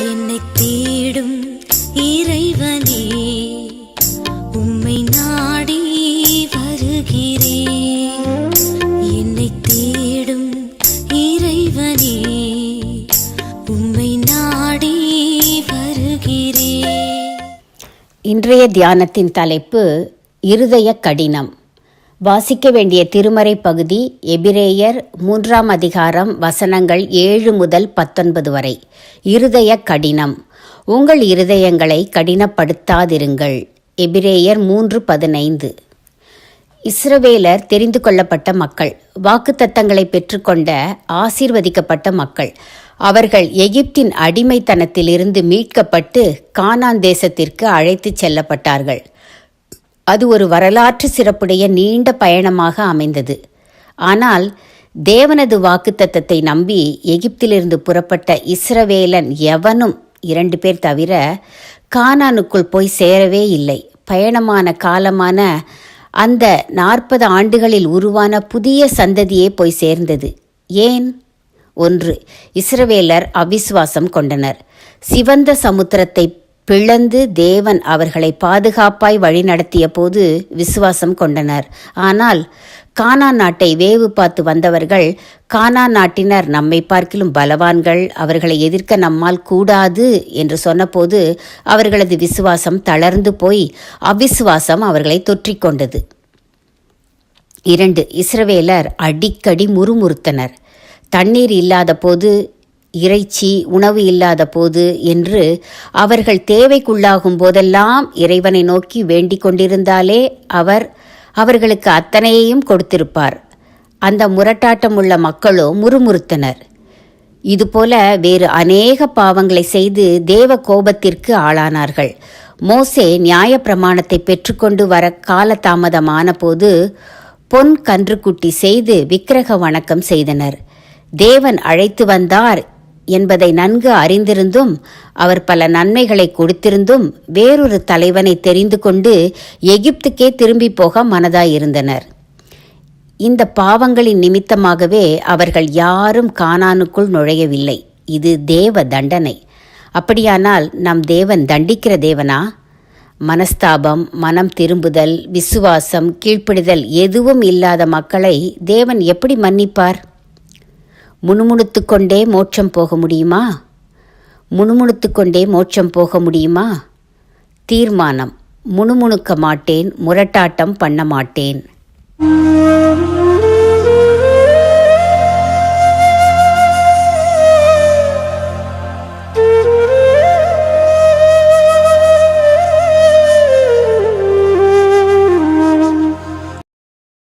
என்னை தேடும் இறைவனே, உம்மை நாடி வருகிறேன். என்னை தேடும் இறைவனே, உம்மை நாடி வருகிறேன். இன்றைய தியானத்தின் தலைப்பு இருதய கடினம். வாசிக்க வேண்டிய திருமறை பகுதி எபிரேயர் 3ஆம் அதிகாரம் வசனங்கள் 7 முதல் 19 வரை. இருதய கடினம். உங்கள் இருதயங்களை கடினப்படுத்தாதிருங்கள். எபிரேயர் 3:15. இஸ்ரவேலர் தெரிந்து கொள்ளப்பட்ட மக்கள், வாக்குத்தத்தங்களை பெற்றுக்கொண்ட ஆசீர்வதிக்கப்பட்ட மக்கள். அவர்கள் எகிப்தின் அடிமைத்தனத்திலிருந்து மீட்கப்பட்டு கானான் தேசத்திற்கு அழைத்துச் செல்லப்பட்டார்கள். அது ஒரு வரலாற்று சிறப்புடைய நீண்ட பயணமாக அமைந்தது. ஆனால் தேவனது வாக்குத்தத்தத்தை நம்பி எகிப்திலிருந்து புறப்பட்ட இஸ்ரவேலன் எவனும் 2 பேர் தவிர கானானுக்குள் போய் சேரவே இல்லை. பயணமான காலமான அந்த 40 ஆண்டுகளில் உருவான புதிய சந்ததியே போய் சேர்ந்தது. ஏன்? 1. இஸ்ரவேலர் அவிசுவாசம் கொண்டனர். சிவந்த சமுத்திரத்தை பிளந்து தேவன் அவர்களை பாதுகாப்பாய் வழிநடத்திய போது விசுவாசம் கொண்டனர். ஆனால் கானான் நாட்டை வேவு பார்த்து வந்தவர்கள், கானான் நாட்டினர் நம்மை பார்க்கிலும் பலவான்கள், அவர்களை எதிர்க்க நம்மால் கூடாது என்று சொன்னபோது அவர்களது விசுவாசம் தளர்ந்து போய் அவிசுவாசம் அவர்களை தொற்றிக்கொண்டது. 2. இஸ்ரவேலர் அடிக்கடி முறுமுறுத்தனர். தண்ணீர் இல்லாத போது, இறைச்சி, உணவு இல்லாத போது என்று அவர்கள் தேவைக்குள்ளாகும் போதெல்லாம் இறைவனை நோக்கி வேண்டிக் கொண்டிருந்தாலே அவர்களுக்கு அத்தனையையும் கொடுத்திருப்பார். அந்த முரட்டாட்டமுள்ள மக்களோ முறுமுறுத்தனர். இதுபோல வேறு அநேக பாவங்களை செய்து தேவ கோபத்திற்கு ஆளானார்கள். மோசே நியாயப்பிரமாணத்தை பெற்றுக்கொண்டு வர காலதாமதமான போது பொன் கன்றுக்குட்டி செய்து விக்கிரக வணக்கம் செய்தனர். தேவன் அழைத்து வந்தார் என்பதை நன்கு அறிந்திருந்தும், அவர் பல நன்மைகளை கொடுத்திருந்தும் வேறொரு தலைவனை தெரிந்து கொண்டு எகிப்துக்கே திரும்பி போக மனதாயிருந்தனர். இந்த பாவங்களின் நிமித்தமாகவே அவர்கள் யாரும் கானானுக்குள் நுழையவில்லை. இது தேவ தண்டனை. அப்படியானால் நம் தேவன் தண்டிக்கிற தேவனா? மனஸ்தாபம், மனம் திரும்புதல், விசுவாசம், கீழ்ப்படிதல் எதுவும் இல்லாத மக்களை தேவன் எப்படி மன்னிப்பார்? முணுமுணுத்து கொண்டே மோட்சம் போக முடியுமா? முணுமுணுத்து கொண்டே மோட்சம் போக முடியுமா? தீர்மானம்: முணுமுணுக்க மாட்டேன், முரட்டாட்டம் பண்ண மாட்டேன்.